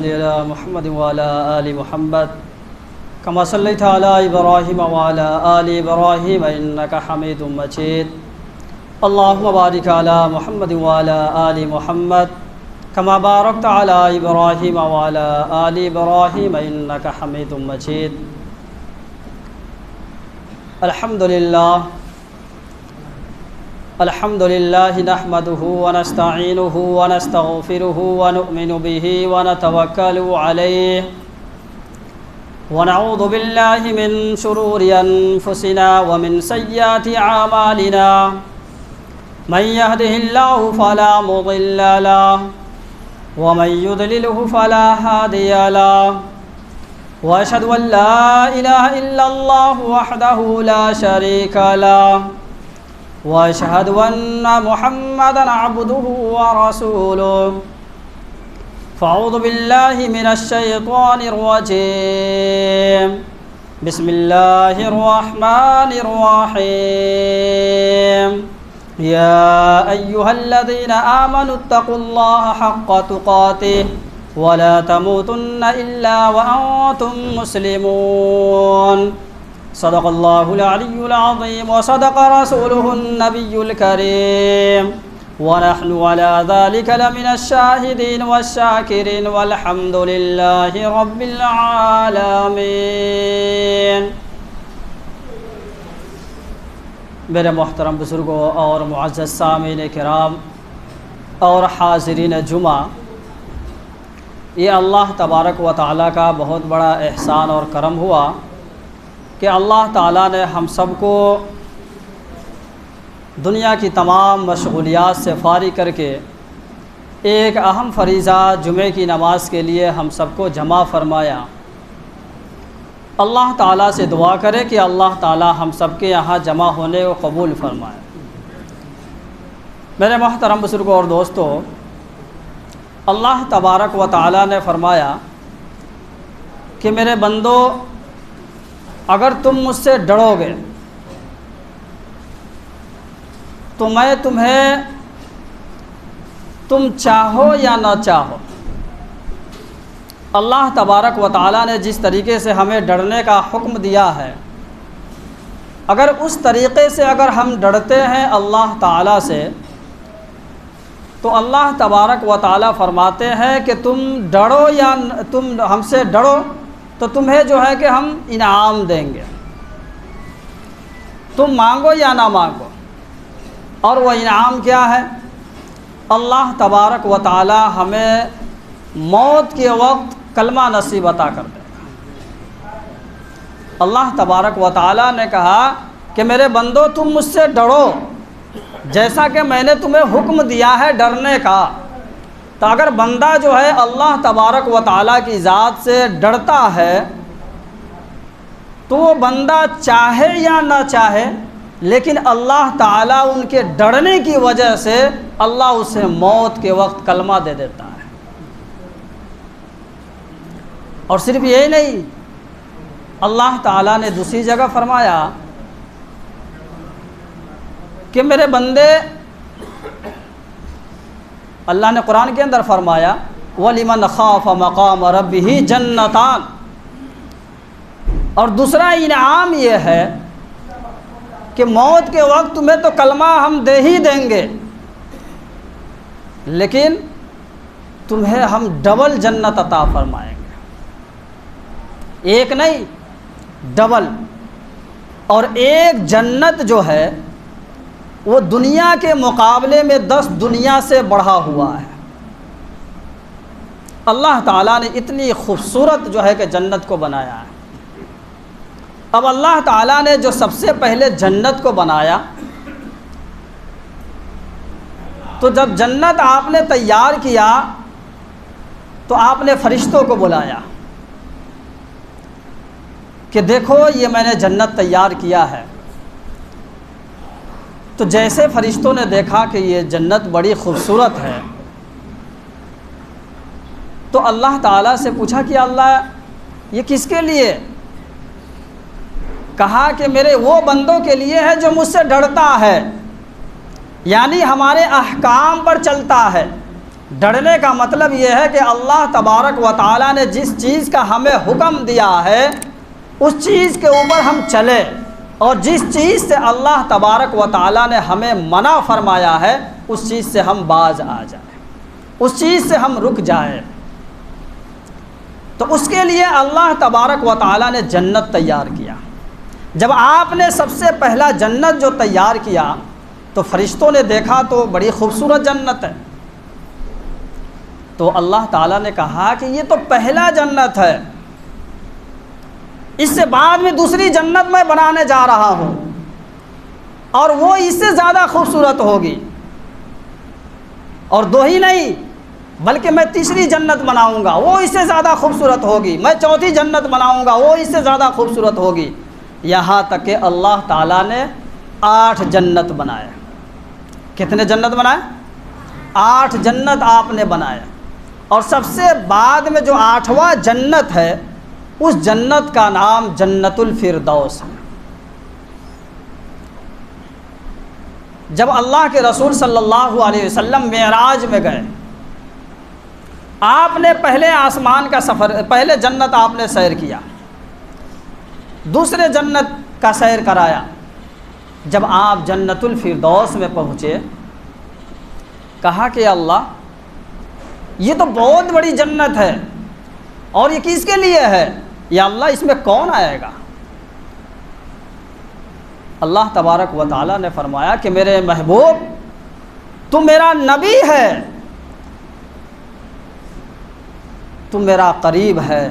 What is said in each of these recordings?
صل على محمد وعلى آل محمد كما صليت على إبراهيم وعلى آل إبراهيم إنك حميد مجيد اللهم بارك على محمد وعلى آل محمد كما باركت على إبراهيم وعلى آل إبراهيم إنك حميد مجيد الحمد لله نحمده ونستعينه ونستغفره ونؤمن به ونتوكل عليه ونعوذ بالله من شرور أنفسنا ومن سيئات أعمالنا من يهده الله فلا مضل له ومن يضلله فلا هادي له وأشهد أن لا إله إلا الله وحده لا شريك له وأشهد أن محمدًا عبده ورسوله فأعوذ بالله من الشيطان الرجيم بسم الله الرحمن الرحيم يا أيها الذين آمنوا اتقوا الله حق تقاته ولا تموتن إلا وأنتم مسلمون صدق الله العلي العظيم وصدق رسوله النبي الكريم ونحن على ذلك لمن الشاهدين والشاكرين والحمد لله رب العالمين. میرے محترم بزرگوں اور معزز سامعین کرام اور حاضرین جمعہ، یہ اللہ تبارک و تعالیٰ کا بہت بڑا احسان اور کرم ہوا کہ اللہ تعالیٰ نے ہم سب کو دنیا کی تمام مشغولیات سے فارغ کر کے ایک اہم فریضہ جمعے کی نماز کے لیے ہم سب کو جمع فرمایا. اللہ تعالیٰ سے دعا کرے کہ اللہ تعالیٰ ہم سب کے یہاں جمع ہونے کو قبول فرمائے. میرے محترم بزرگوں اور دوستو، اللہ تبارک و تعالیٰ نے فرمایا کہ میرے بندو، اگر تم مجھ سے ڈرو گے تو میں تم چاہو یا نہ چاہو، اللہ تبارک و تعالیٰ نے جس طریقے سے ہمیں ڈرنے کا حکم دیا ہے، اگر اس طریقے سے اگر ہم ڈرتے ہیں اللہ تعالیٰ سے، تو اللہ تبارک و تعالیٰ فرماتے ہیں کہ تم ڈرو یا تم ہم سے ڈرو تو تمہیں جو ہے کہ ہم انعام دیں گے. تم مانگو یا نہ مانگو. اور وہ انعام کیا ہے؟ اللہ تبارک و تعالی ہمیں موت کے وقت کلمہ نصیب عطا کر دے گا. اللہ تبارک و تعالی نے کہا کہ میرے بندو، تم مجھ سے ڈرو جیسا کہ میں نے تمہیں حکم دیا ہے ڈرنے کا. تو اگر بندہ جو ہے اللہ تبارک و تعالیٰ کی ذات سے ڈرتا ہے تو وہ بندہ چاہے یا نہ چاہے، لیکن اللہ تعالیٰ ان کے ڈرنے کی وجہ سے اللہ اسے موت کے وقت کلمہ دے دیتا ہے. اور صرف یہی نہیں، اللہ تعالیٰ نے دوسری جگہ فرمایا کہ میرے بندے، اللہ نے قرآن کے اندر فرمایا وَلِمَنْ خَافَ مَقَامَ رَبِّهِ جَنَّتَانِ. اور دوسرا انعام یہ ہے کہ موت کے وقت تمہیں تو کلمہ ہم دے ہی دیں گے، لیکن تمہیں ہم ڈبل جنت عطا فرمائیں گے. ایک نہیں، ڈبل. اور ایک جنت جو ہے وہ دنیا کے مقابلے میں 10 دنیا سے بڑھا ہوا ہے. اللہ تعالیٰ نے اتنی خوبصورت جو ہے کہ جنت کو بنایا ہے. اب اللہ تعالیٰ نے جو سب سے پہلے جنت کو بنایا، تو جب جنت آپ نے تیار کیا تو آپ نے فرشتوں کو بلایا کہ دیکھو یہ میں نے جنت تیار کیا ہے. تو جیسے فرشتوں نے دیکھا کہ یہ جنت بڑی خوبصورت ہے، تو اللہ تعالیٰ سے پوچھا کہ اللہ یہ کس کے لیے؟ کہا کہ میرے وہ بندوں کے لیے ہے جو مجھ سے ڈرتا ہے، یعنی ہمارے احکام پر چلتا ہے، ڈرنے کا مطلب یہ ہے کہ اللہ تبارک و تعالیٰ نے جس چیز کا ہمیں حکم دیا ہے اس چیز کے اوپر ہم چلیں، اور جس چیز سے اللہ تبارک و تعالیٰ نے ہمیں منع فرمایا ہے اس چیز سے ہم باز آ جائیں، اس چیز سے ہم رک جائیں۔ تو اس کے لیے اللہ تبارک و تعالیٰ نے جنت تیار کیا۔ جب آپ نے سب سے پہلا جنت جو تیار کیا تو فرشتوں نے دیکھا تو بڑی خوبصورت جنت ہے، تو اللہ تعالیٰ نے کہا کہ یہ تو پہلا جنت ہے، اس سے بعد میں دوسری جنت میں بنانے جا رہا ہوں اور وہ اس سے زیادہ خوبصورت ہوگی، اور دو ہی نہیں بلکہ میں تیسری جنت بناؤں گا وہ اس سے زیادہ خوبصورت ہوگی، میں چوتھی جنت بناؤں گا وہ اس سے زیادہ خوبصورت ہوگی، یہاں تک کہ اللہ تعالیٰ نے 8 جنت بنائے۔ کتنے جنت بنائے؟ 8 جنت آپ نے بنائے، اور سب سے بعد میں جو 8واں جنت ہے اس جنت کا نام جنت الفردوس ہے۔ جب اللہ کے رسول صلی اللہ علیہ وسلم معراج میں گئے، آپ نے پہلے آسمان کا سفر، پہلے جنت آپ نے سیر کیا، دوسرے جنت کا سیر کرایا۔ جب آپ جنت الفردوس میں پہنچے کہا کہ اللہ یہ تو بہت بڑی جنت ہے اور یہ کس کے لیے ہے؟ یا اللہ اس میں کون آئے گا؟ اللہ تبارک و تعالیٰ نے فرمایا کہ میرے محبوب تو میرا نبی ہے، تم میرا قریب ہے،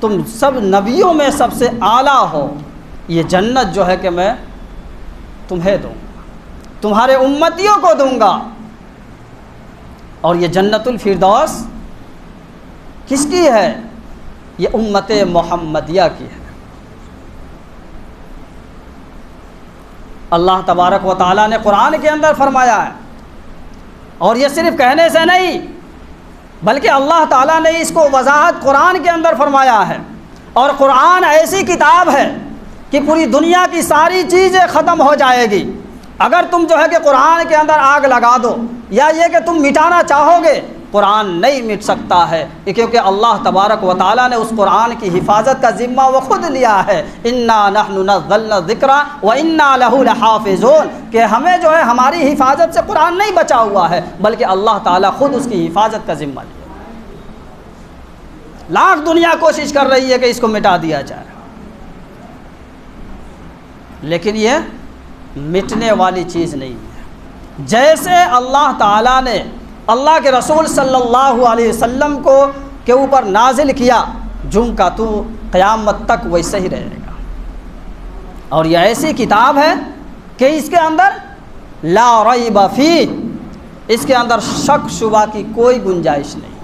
تم سب نبیوں میں سب سے اعلیٰ ہو، یہ جنت جو ہے کہ میں تمہیں دوں گا، تمہارے امتیوں کو دوں گا۔ اور یہ جنت الفردوس کس کی ہے؟ یہ امت محمدیہ کی ہے۔ اللہ تبارک و تعالیٰ نے قرآن کے اندر فرمایا ہے، اور یہ صرف کہنے سے نہیں بلکہ اللہ تعالیٰ نے اس کو وضاحت قرآن کے اندر فرمایا ہے، اور قرآن ایسی کتاب ہے کہ پوری دنیا کی ساری چیزیں ختم ہو جائے گی اگر تم جو ہے کہ قرآن کے اندر آگ لگا دو، یا یہ کہ تم مٹانا چاہو گے قرآن نہیں مٹ سکتا ہے، کیونکہ اللہ تبارک و تعالیٰ نے اس قرآن کی حفاظت کا ذمہ وہ خود لیا ہے۔ انا نحن نزلنا الذکر وانا لہ لحافظون، کہ ہمیں جو ہے ہماری حفاظت سے قرآن نہیں بچا ہوا ہے بلکہ اللہ تعالیٰ خود اس کی حفاظت کا ذمہ لیا۔ لاکھ دنیا کوشش کر رہی ہے کہ اس کو مٹا دیا جائے، لیکن یہ مٹنے والی چیز نہیں ہے۔ جیسے اللہ تعالیٰ نے اللہ کے رسول صلی اللہ علیہ وسلم کو کے اوپر نازل کیا، جن کا تو قیامت تک ویسے ہی رہے گا، اور یہ ایسی کتاب ہے کہ اس کے اندر لا ریب فیہ، اس کے اندر شک شبہ کی کوئی گنجائش نہیں۔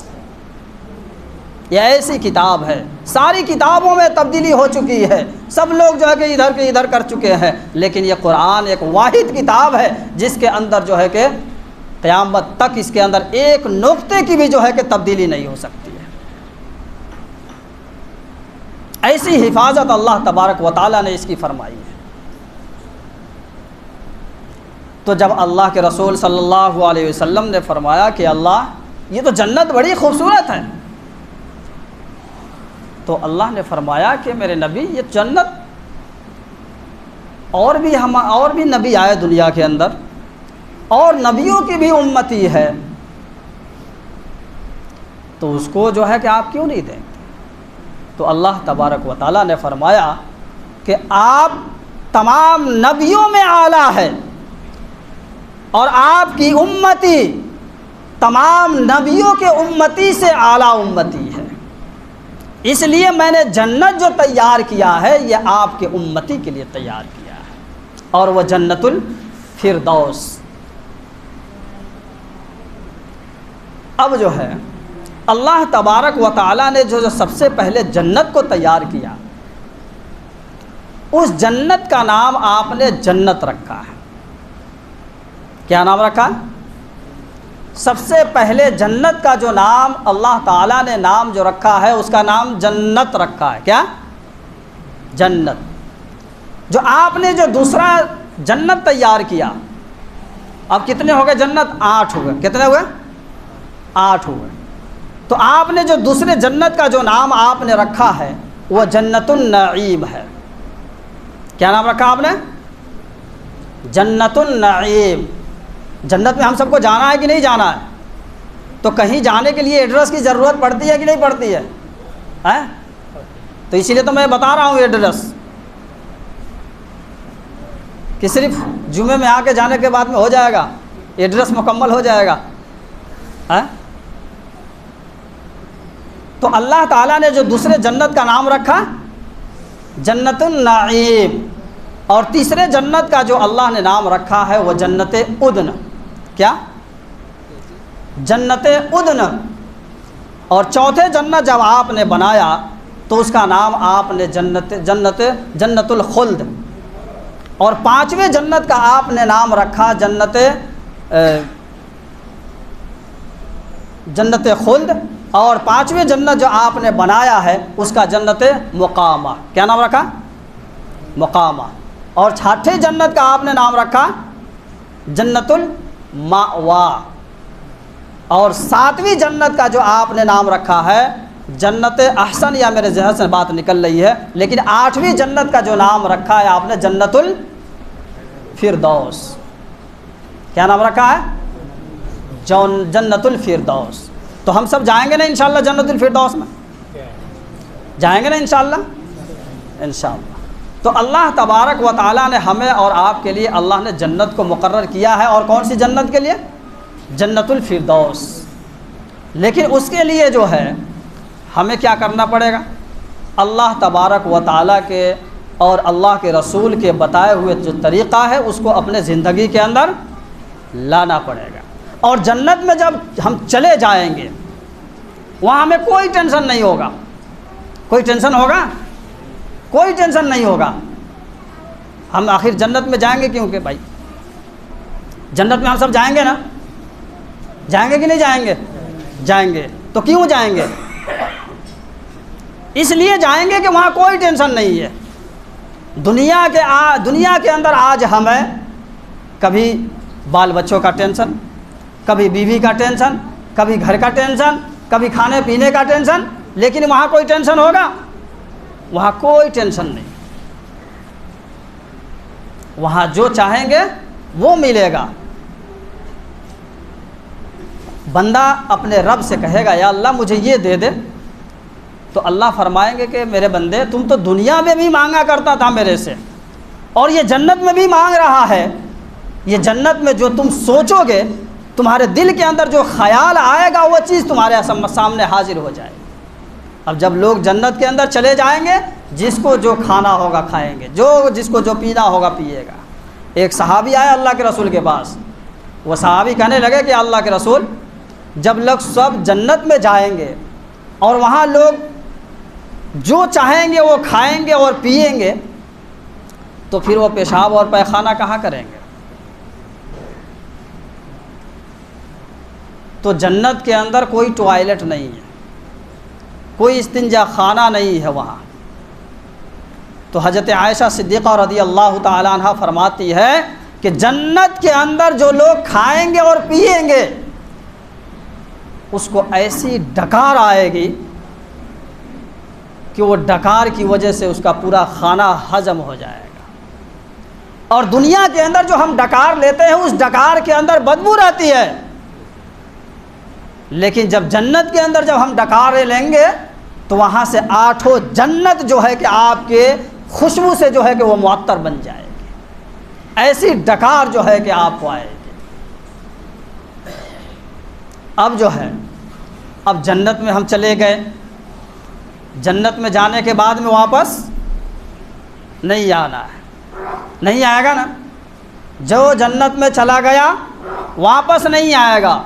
یہ ایسی کتاب ہے، ساری کتابوں میں تبدیلی ہو چکی ہے، سب لوگ جو ہے کہ ادھر کے ادھر کر چکے ہیں، لیکن یہ قرآن ایک واحد کتاب ہے جس کے اندر جو ہے کہ قیامت تک اس کے اندر ایک نقطے کی بھی جو ہے کہ تبدیلی نہیں ہو سکتی ہے۔ ایسی حفاظت اللہ تبارک و تعالیٰ نے اس کی فرمائی ہے۔ تو جب اللہ کے رسول صلی اللہ علیہ وسلم نے فرمایا کہ اللہ یہ تو جنت بڑی خوبصورت ہے، تو اللہ نے فرمایا کہ میرے نبی یہ جنت اور بھی نبی آئے دنیا کے اندر، اور نبیوں کی بھی امتی ہے، تو اس کو جو ہے کہ آپ کیوں نہیں دیں گے؟ تو اللہ تبارک و تعالیٰ نے فرمایا کہ آپ تمام نبیوں میں اعلیٰ ہے، اور آپ کی امتی تمام نبیوں کے امتی سے اعلیٰ امتی ہے، اس لیے میں نے جنت جو تیار کیا ہے یہ آپ کے امتی کے لیے تیار کیا ہے، اور وہ جنت الفردوس۔ اب جو ہے اللہ تبارک و تعالیٰ نے جو سب سے پہلے جنت کو تیار کیا، اس جنت کا نام آپ نے جنت رکھا ہے۔ کیا نام رکھا؟ سب سے پہلے جنت کا جو نام اللہ تعالیٰ نے نام جو رکھا ہے اس کا نام جنت رکھا ہے۔ کیا؟ جنت۔ جو آپ نے جو دوسرا جنت تیار کیا، اب کتنے ہو گئے جنت؟ 8 ہو گئے۔ کتنے ہوئے؟ 8 ہوئے. تو آپ نے جو دوسرے جنت کا جو نام آپ نے رکھا ہے وہ جنت النعیم ہے. کیا نام رکھا آپ نے؟ جنت النعیم. جنت میں ہم سب کو جانا ہے کہ نہیں جانا ہے؟ تو کہیں جانے کے لیے ایڈریس کی ضرورت پڑتی ہے کہ نہیں پڑتی ہے؟ تو اسی لیے تو میں بتا رہا ہوں ایڈریس، کہ صرف جمعے میں آ کے جانے کے بعد میں ہو جائے گا، ایڈریس مکمل ہو جائے گا. تو اللہ تعالیٰ نے جو دوسرے جنت کا نام رکھا جنت النعیم، اور تیسرے جنت کا جو اللہ نے نام رکھا ہے وہ جنت عدن. کیا؟ جنت عدن. اور چوتھے جنت جب آپ نے بنایا تو اس کا نام آپ نے جنت الخلد. اور 5ویں جنت کا آپ نے نام رکھا جنت خلد. اور 5ویں جنت جو آپ نے بنایا ہے اس کا جنت مقامہ. کیا نام رکھا؟ مقامہ. اور 6ٹھے جنت کا آپ نے نام رکھا جنت المأوا. اور 7ویں جنت کا جو آپ نے نام رکھا ہے جنت احسن، یا میرے ذہن سے بات نکل رہی ہے، لیکن 8ویں جنت کا جو نام رکھا ہے آپ نے جنت الفردوس. کیا نام رکھا ہے؟ جنت الفردوس. تو ہم سب جائیں گے نا انشاءاللہ جنت الفردوس میں؟ جائیں گے نا انشاءاللہ؟ انشاءاللہ. تو اللہ تبارک و تعالیٰ نے ہمیں اور آپ کے لیے اللہ نے جنت کو مقرر کیا ہے. اور کون سی جنت کے لیے؟ جنت الفردوس. لیکن اس کے لیے جو ہے ہمیں کیا کرنا پڑے گا؟ اللہ تبارک و تعالیٰ کے اور اللہ کے رسول کے بتائے ہوئے جو طریقہ ہے اس کو اپنے زندگی کے اندر لانا پڑے گا. اور جنت میں جب ہم چلے جائیں گے وہاں ہمیں کوئی ٹینشن نہیں ہوگا. کوئی ٹینشن ہوگا؟ کوئی ٹینشن نہیں ہوگا. ہم آخر جنت میں جائیں گے کیونکہ بھائی جنت میں ہم سب جائیں گے نا؟ جائیں گے کہ نہیں جائیں گے؟ جائیں گے. تو کیوں جائیں گے؟ اس لیے جائیں گے کہ وہاں کوئی ٹینشن نہیں ہے. دنیا کے اندر آج ہمیں کبھی بال بچوں کا ٹینشن، کبھی بیوی کا ٹینشن، کبھی گھر کا ٹینشن، کبھی کھانے پینے کا ٹینشن. لیکن وہاں کوئی ٹینشن ہوگا؟ وہاں کوئی ٹینشن نہیں. وہاں جو چاہیں گے وہ ملے گا. بندہ اپنے رب سے کہے گا یا اللہ مجھے یہ دے دے، تو اللہ فرمائیں گے کہ میرے بندے تم تو دنیا میں بھی مانگا کرتا تھا میرے سے، اور یہ جنت میں بھی مانگ رہا ہے. یہ جنت میں جو تم سوچو گے، تمہارے دل کے اندر جو خیال آئے گا وہ چیز تمہارے سامنے حاضر ہو جائے گی. اب جب لوگ جنت کے اندر چلے جائیں گے، جس کو جو کھانا ہوگا کھائیں گے، جس کو جو پینا ہوگا پیے گا. ایک صحابی آیا اللہ کے رسول کے پاس. وہ صحابی کہنے لگے کہ اللہ کے رسول، جب لوگ سب جنت میں جائیں گے اور وہاں لوگ جو چاہیں گے وہ کھائیں گے اور پئیں گے، تو پھر وہ پیشاب اور پیخانہ کہاں کریں گے؟ تو جنت کے اندر کوئی ٹوائلٹ نہیں ہے، کوئی استنجا خانہ نہیں ہے وہاں. تو حضرت عائشہ صدیقہ رضی اللہ تعالیٰ عنہ فرماتی ہے کہ جنت کے اندر جو لوگ کھائیں گے اور پئیں گے اس کو ایسی ڈکار آئے گی کہ وہ ڈکار کی وجہ سے اس کا پورا کھانا ہضم ہو جائے گا. اور دنیا کے اندر جو ہم ڈکار لیتے ہیں اس ڈکار کے اندر بدبو رہتی ہے، لیکن جب جنت کے اندر جب ہم ڈکاریں لیں گے تو وہاں سے 8 جنت جو ہے کہ آپ کے خوشبو سے جو ہے کہ وہ معطر بن جائے گی. ایسی ڈکار جو ہے کہ آپ کو آئے گی. اب جو ہے اب جنت میں ہم چلے گئے، جنت میں جانے کے بعد میں واپس نہیں آنا ہے. نہیں آئے گا نا؟ جو جنت میں چلا گیا واپس نہیں آئے گا،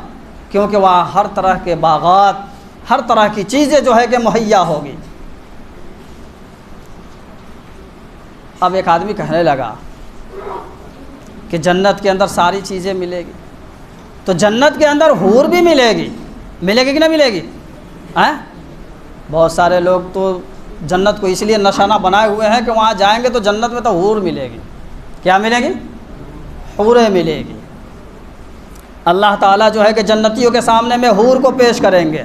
کیونکہ وہاں ہر طرح کے باغات، ہر طرح کی چیزیں جو ہے کہ مہیا ہوگی. اب ایک آدمی کہنے لگا کہ جنت کے اندر ساری چیزیں ملے گی، تو جنت کے اندر حور بھی ملے گی کہ نہیں ملے گی؟ بہت سارے لوگ تو جنت کو اس لیے نشانہ بنائے ہوئے ہیں کہ وہاں جائیں گے تو جنت میں تو حور ملے گی. کیا ملے گی؟ حوریں ملے گی. اللہ تعالیٰ جو ہے کہ جنتیوں کے سامنے میں حور کو پیش کریں گے،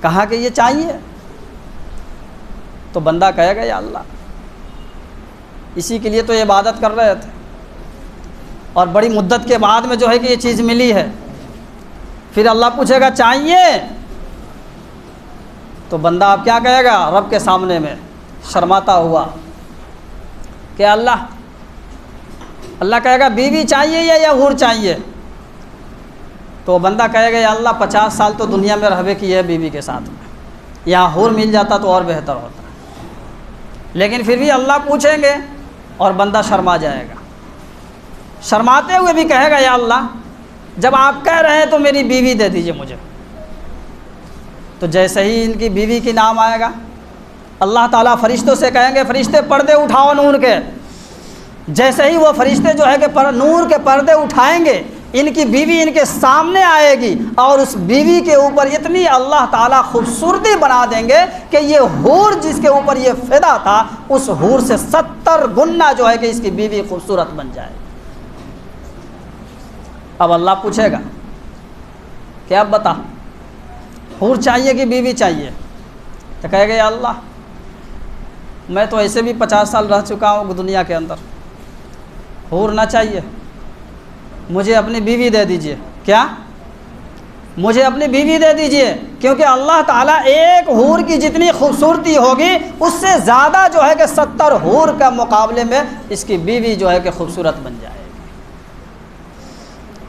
کہا کہ یہ چاہیے، تو بندہ کہے گا یا اللہ اسی کے لیے تو عبادت کر رہے تھے، اور بڑی مدت کے بعد میں جو ہے کہ یہ چیز ملی ہے۔ پھر اللہ پوچھے گا چاہیے، تو بندہ اب کیا کہے گا رب کے سامنے میں شرماتا ہوا کہ اللہ کہے گا بیوی چاہیے یا حور چاہیے؟ تو بندہ کہے گا یا اللہ 50 سال تو دنیا میں رہبے کی ہے بیوی کے ساتھ میں، یہاں حور مل جاتا تو اور بہتر ہوتا، لیکن پھر بھی اللہ پوچھیں گے اور بندہ شرما جائے گا، شرماتے ہوئے بھی کہے گا یا اللہ جب آپ کہہ رہے ہیں تو میری بیوی دے دیجئے مجھے۔ تو جیسے ہی ان کی بیوی کی نام آئے گا، اللہ تعالیٰ فرشتوں سے کہیں گے فرشتے پردے اٹھاؤ نور کے، جیسے ہی وہ فرشتے جو ہے کہ نور کے پردے اٹھائیں گے، ان کی بیوی ان کے سامنے آئے گی، اور اس بیوی کے اوپر اتنی اللہ تعالیٰ خوبصورتی بنا دیں گے کہ یہ حور جس کے اوپر یہ فدا تھا، اس حور سے 70 گنا جو ہے کہ اس کی بیوی خوبصورت بن جائے گی۔ اب اللہ پوچھے گا کہ اب بتا حور چاہیے کہ بیوی چاہیے؟ تو کہے گا یا اللہ میں تو ایسے بھی 50 سال رہ چکا ہوں دنیا کے اندر، حور نہ چاہیے، مجھے اپنی بیوی دے دیجئے۔ کیا؟ مجھے اپنی بیوی دے دیجئے، کیونکہ اللہ تعالیٰ ایک حور کی جتنی خوبصورتی ہوگی اس سے زیادہ جو ہے کہ 70 حور کا مقابلے میں اس کی بیوی جو ہے کہ خوبصورت بن جائے گی۔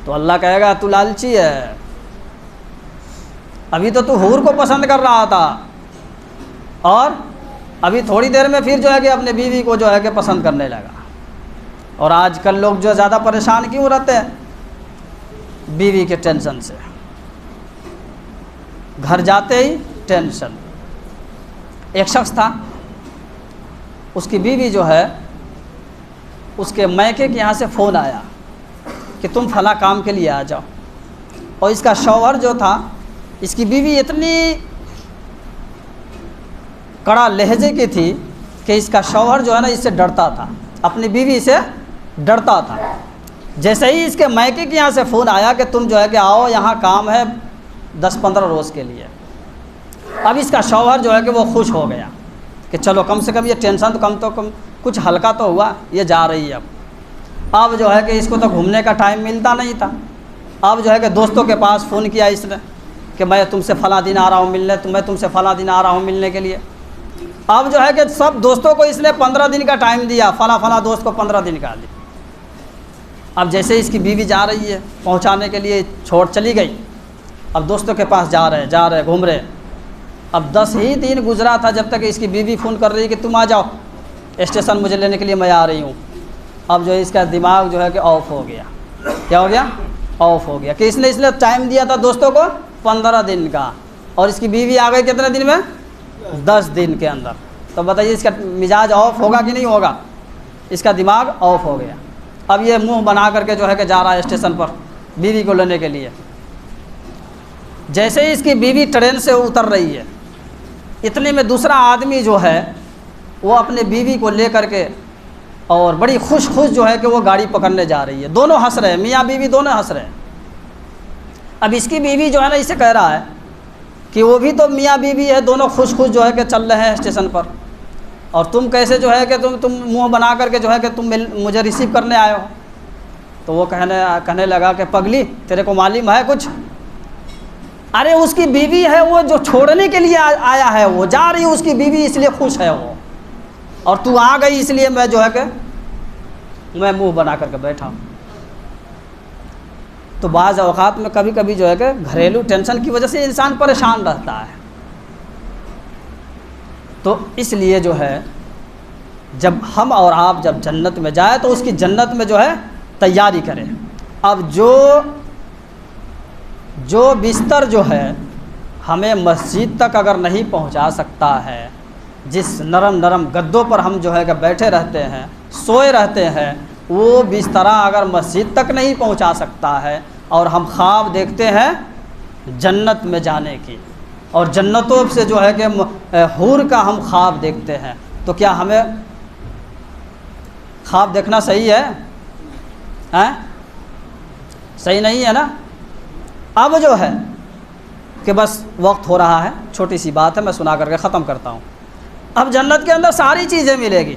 تو اللہ کہے گا تو لالچی ہے، ابھی تو حور کو پسند کر رہا تھا، اور ابھی تھوڑی دیر میں پھر جو ہے کہ اپنے بیوی کو جو ہے کہ پسند کرنے لگا۔ اور آج کل لوگ جو زیادہ پریشان کیوں رہتے ہیں؟ بیوی کے ٹینشن سے، گھر جاتے ہی ٹینشن۔ ایک شخص تھا، اس کی بیوی جو ہے اس کے میکے کے یہاں سے فون آیا کہ تم فلاں کام کے لیے آ جاؤ، اور اس کا شوہر جو تھا، اس کی بیوی اتنی کڑا لہجے کی تھی کہ اس کا شوہر جو ہے نا اس سے ڈرتا تھا، اپنی بیوی سے ڈرتا تھا۔ جیسے ہی اس کے میکے کے یہاں سے فون آیا کہ تم جو ہے کہ آؤ یہاں کام ہے 10-15 روز کے لیے، اب اس کا شوہر جو ہے کہ وہ خوش ہو گیا کہ چلو کم سے کم یہ ٹینشن تو کم کچھ ہلکا تو ہوا، یہ جا رہی ہے۔ اب جو ہے کہ اس کو تو گھومنے کا ٹائم ملتا نہیں تھا، اب جو ہے کہ دوستوں کے پاس فون کیا اس نے کہ میں تم سے فلاں دن آ رہا ہوں ملنے، میں تم سے فلاں دن آ رہا ہوں ملنے کے لیے۔ اب جو ہے کہ سب دوستوں کو اس نے 15 دن کا ٹائم دیا، فلاں دوست کو 15 دن کا دیا۔ اب جیسے اس کی بیوی جا رہی ہے پہنچانے کے لیے، چھوڑ چلی گئی، اب دوستوں کے پاس جا رہے گھوم رہے۔ اب 10 ہی دن گزرا تھا جب تک اس کی بیوی فون کر رہی ہے کہ تم آ جاؤ اسٹیشن مجھے لینے کے لیے، میں آ رہی ہوں۔ اب جو ہے اس کا دماغ جو ہے کہ آف ہو گیا۔ کیا ہو گیا؟ آف ہو گیا کہ اس نے ٹائم دیا تھا دوستوں کو 15 دن کا، اور اس کی بیوی آ گئی کتنے دن میں؟ 10 دن کے اندر۔ تو بتائیے اس کا مزاج آف ہوگا کہ نہیں ہوگا؟ اس کا دماغ آف ہو گیا۔ اب یہ منہ بنا کر کے جو ہے کہ جا رہا ہے اسٹیشن پر بیوی کو لینے کے لیے۔ جیسے ہی اس کی بیوی ٹرین سے اتر رہی ہے، اتنے میں دوسرا آدمی جو ہے وہ اپنے بیوی کو لے کر کے اور بڑی خوش جو ہے کہ وہ گاڑی پکڑنے جا رہی ہے، دونوں ہنس رہے ہیں، میاں بیوی دونوں ہنس رہے ہیں۔ اب اس کی بیوی جو ہے نا اسے کہہ رہا ہے کہ وہ بھی تو میاں بیوی ہے، دونوں خوش جو ہے کہ چل رہے ہیں اسٹیشن پر، اور تم کیسے جو ہے کہ تم منہ بنا کر کے جو ہے کہ تم مجھے ریسیو کرنے آئے ہو؟ تو وہ کہنے لگا کہ پگلی تیرے کو معلوم ہے کچھ؟ ارے اس کی بیوی ہے وہ جو چھوڑنے کے لیے آیا ہے، وہ جا رہی ہے اس کی بیوی، اس لیے خوش ہے وہ، اور تو آ گئی اس لیے میں جو ہے کہ میں منہ بنا کر کے بیٹھا ہوں۔ تو بعض اوقات میں کبھی کبھی جو ہے کہ گھریلو ٹینشن کی وجہ سے انسان پریشان رہتا ہے۔ تو اس لیے جو ہے جب ہم اور آپ جب جنت میں جائیں تو اس کی جنت میں جو ہے تیاری کریں۔ اب جو بستر جو ہے ہمیں مسجد تک اگر نہیں پہنچا سکتا ہے، جس نرم گدوں پر ہم جو ہے کہ بیٹھے رہتے ہیں، سوئے رہتے ہیں، وہ بسترا اگر مسجد تک نہیں پہنچا سکتا ہے، اور ہم خواب دیکھتے ہیں جنت میں جانے کی، اور جنتوں سے جو ہے کہ حور کا ہم خواب دیکھتے ہیں، تو کیا ہمیں خواب دیکھنا صحیح ہے؟ صحیح نہیں ہے نا؟ اب جو ہے کہ بس وقت ہو رہا ہے، چھوٹی سی بات ہے میں سنا کر کے ختم کرتا ہوں۔ اب جنت کے اندر ساری چیزیں ملے گی،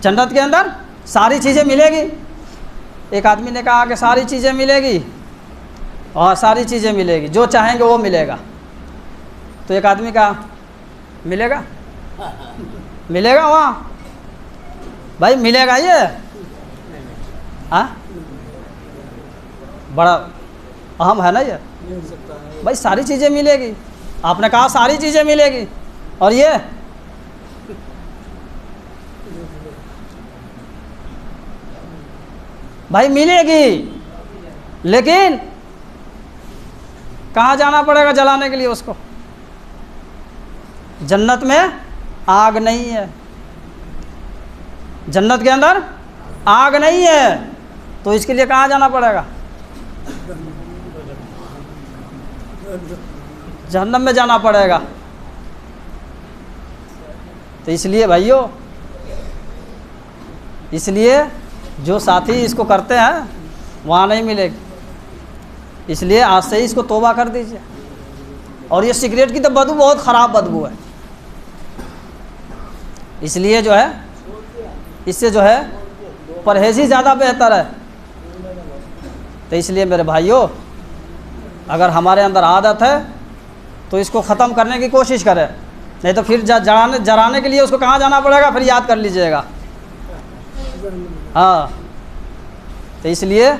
جنت کے اندر ساری چیزیں ملے گی۔ ایک آدمی نے کہا کہ ساری چیزیں ملے گی، اور ساری چیزیں ملے گی، جو چاہیں گے وہ ملے گا۔ تو ایک آدمی کہا ملے گا، ملے گا وہاں بھائی، ملے گا یہ؟ ہاں بڑا اہم ہے نا یہ بھائی، ساری چیزیں ملے گی، آپ نے کہا ساری چیزیں ملے گی، اور یہ بھائی ملے گی، لیکن کہاں جانا پڑے گا جلانے کے لیے اس کو؟ جنت میں آگ نہیں ہے، جنت کے اندر آگ نہیں ہے، تو اس کے لیے کہاں جانا پڑے گا؟ جہنم میں جانا پڑے گا۔ تو اس لیے بھائیو، اس لیے جو ساتھی اس کو کرتے ہیں وہاں نہیں ملے گی، اس لیے آج سے ہی اس کو توبہ کر دیجئے۔ اور یہ سگریٹ کی تو بدبو بہت خراب بدبو ہے، اس لیے جو ہے اس سے جو ہے پرہیز ہی زیادہ بہتر ہے۔ تو اس لیے میرے بھائیو، اگر ہمارے اندر عادت ہے تو اس کو ختم کرنے کی کوشش کریں، نہیں تو پھر جرانے کے لیے اس کو کہاں جانا پڑے گا؟ پھر یاد کر لیجئے گا۔ ہاں، تو اس لیے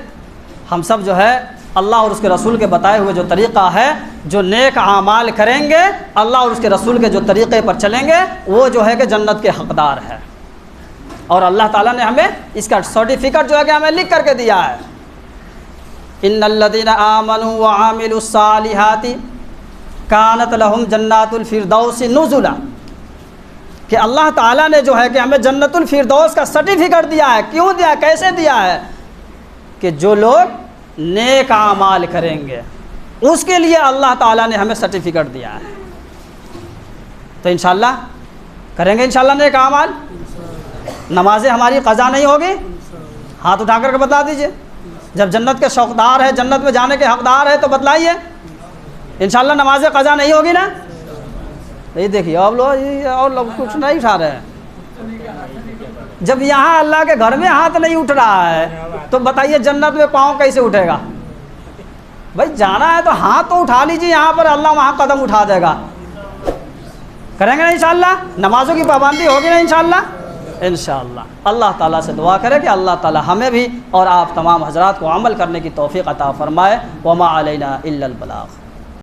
ہم سب جو ہے اللہ اور اس کے رسول کے بتائے ہوئے جو طریقہ ہے، جو نیک اعمال کریں گے، اللہ اور اس کے رسول کے جو طریقے پر چلیں گے، وہ جو ہے کہ جنت کے حقدار ہے۔ اور اللہ تعالیٰ نے ہمیں اس کا سرٹیفکیٹ جو ہے کہ ہمیں لکھ کر کے دیا ہے، ان الذین آمنوا وعملوا الصالحات کانت لہم جنات الفردوس نزلا، کہ اللہ تعالیٰ نے جو ہے کہ ہمیں جنت الفردوس کا سرٹیفکیٹ دیا ہے۔ کیوں دیا ہے؟ کیسے دیا ہے؟ کہ جو لوگ نیک اعمال کریں گے اس کے لیے اللہ تعالیٰ نے ہمیں سرٹیفکیٹ دیا ہے۔ تو انشاءاللہ کریں گے انشاءاللہ نیک اعمال، نمازیں ہماری قضا نہیں ہوگی؟ ہاتھ اٹھا کر کے بتا دیجئے، جب جنت کے شوقدار ہے، جنت میں جانے کے حقدار ہے، تو بتلائیے انشاءاللہ نمازیں قضا نہیں ہوگی نا؟ یہ دیکھیے اور لوگ کچھ نہیں اٹھا رہے ہیں۔ جب یہاں اللہ کے گھر میں ہاتھ نہیں اٹھ رہا ہے تو بتائیے جنت میں پاؤں کیسے اٹھے گا؟ بھائی جانا ہے تو ہاتھ تو اٹھا لیجیے یہاں پر، اللہ وہاں قدم اٹھا دے گا۔ کریں گے نا انشاءاللہ؟ نمازوں کی پابندی ہوگی نا انشاءاللہ؟ انشاءاللہ اللہ تعالیٰ سے دعا کرے کہ اللہ تعالیٰ ہمیں بھی اور آپ تمام حضرات کو عمل کرنے کی توفیق عطا فرمائے۔ وما علینا الا البلاغ۔